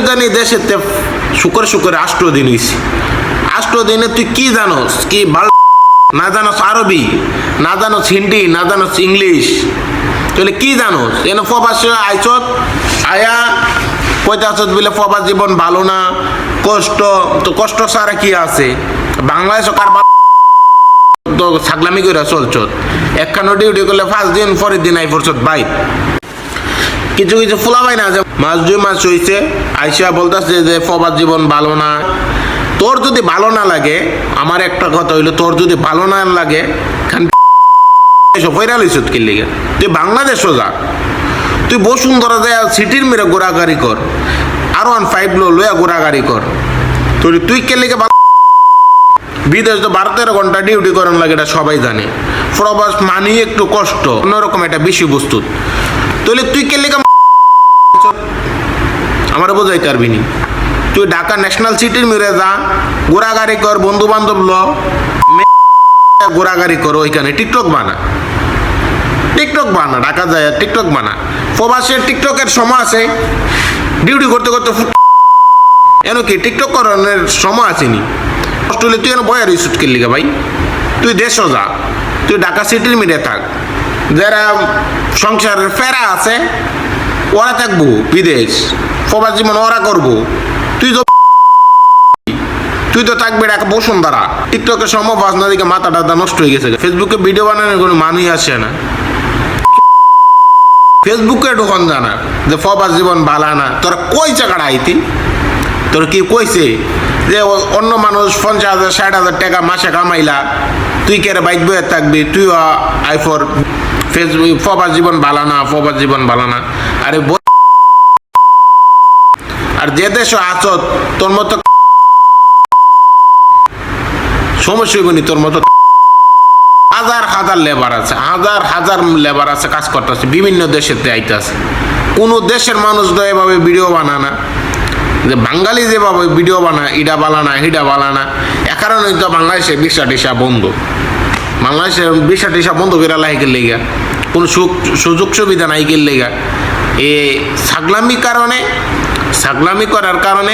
জানি দেশেতে শুক্র রাষ্ট্র দিন হইছে। রাষ্ট্র দিনে তুই কি জানোস? কি না জানোস আরবি, না জানোস হিন্দি, না জানোস ইংলিশ, তাহলে কি জানোস? এনে প্রবাসী আইছত আয়া কইতাছত বলে প্রবাস জীবন ভালো না, কষ্ট। তো কষ্ট ছাড়া কি আছে? বাংলাদেশ কার তো ছাগলামি করে চলছ। একখানো ডিউটি করলে 5 দিন পরের দিন আই পড়ছত ভাই। কিছু কিছু ফুলা ভাই না যে মাস 2 মাস হইছে আইসা বলতেছে যে প্রবাস জীবন ভালো না। তোর যদি ভালো না লাগে, আমার একটা কথা হইলো, তোর যদি ভালো না লাগে তুই বাংলাদেশও যা, তুই বসুন্ধরা যায় সিটির মেরে ঘোরাঘুরি কর, R15 লইয়া ঘোরাঘুরি কর। তুই কে লেগে বিদেশ তো 12-13 ঘন্টা ডিউটি করার লাগে, এটা সবাই জানে। প্রবাস মানি একটু কষ্ট, অন্যরকম একটা বিষয়বস্তু। তাহলে তুই কে লেগে আমার বোঝাইতে পারবি নি? তুই ঢাকা ন্যাশনাল সিটির মেরে যা, ঘোরাঘুরি কর, বন্ধু বান্ধব ঘোরাঘুরি কর, ওইখানে টিকটক বানা, ঢাকা যায় টিকটক বানা। প্রবাসের টিকটকের সময় আছে, ডিউটি করতে করতে এন কি টিকটক করানোর সময় আসেনি। অস্ট্রেলিয়া তুই এনে বয়ার ইস্যুট করলি ভাই। তুই দেশও যা, তুই ঢাকা সিটির মিডিয়া থাক। যারা সংসারের ফেরা আছে ওরা থাকবো বিদেশ, প্রবাস জীবন ওরা করবো। তুই তো থাকবি ঢাকা বসুন্ধরা। টিকটকের সময় বাজনা দিকে মাথা টাথা নষ্ট হয়ে গেছে। ফেসবুকে ভিডিও বানানোর কোনো মানুষ আসে না। ফেসবুকে ঢোকান জানা যে প্রবাস জীবন ভালো না। তোরা কই জায়গাটা আইতি? তোর কি কইছে যে অন্য মানুষ 50,000 60,000 টাকা মাসে কামাইলা, তুই কে বাইক বয়ে থাকবি? তুই আইফোর ফেসবুক প্রবাস জীবন ভালো না, প্রবাস জীবন ভালো না। আরে আর যে দেশ আছো তোর মতো সমস্যা হইবনি। তোর মতো হাজার লেবার আছে, হাজার লেবার আছে, কাজ করতেছে বিভিন্ন দেশেতে আইতেছে। কোন দেশের মানুষ তো এভাবে ভিডিও বানানা যে বাঙালি যেভাবে ভিডিও বানায়, ইডা বালানা হিডা বালানা। এ কারণে তো বাংলাদেশে ভিসা টিসা বন্ধ। বাংলাদেশের ভিসা টিসা বন্ধ করে লাইকের লেগা, কোনো সুযোগ সুবিধা নাই গেল লেগা। এ ছাগলামি করার কারণে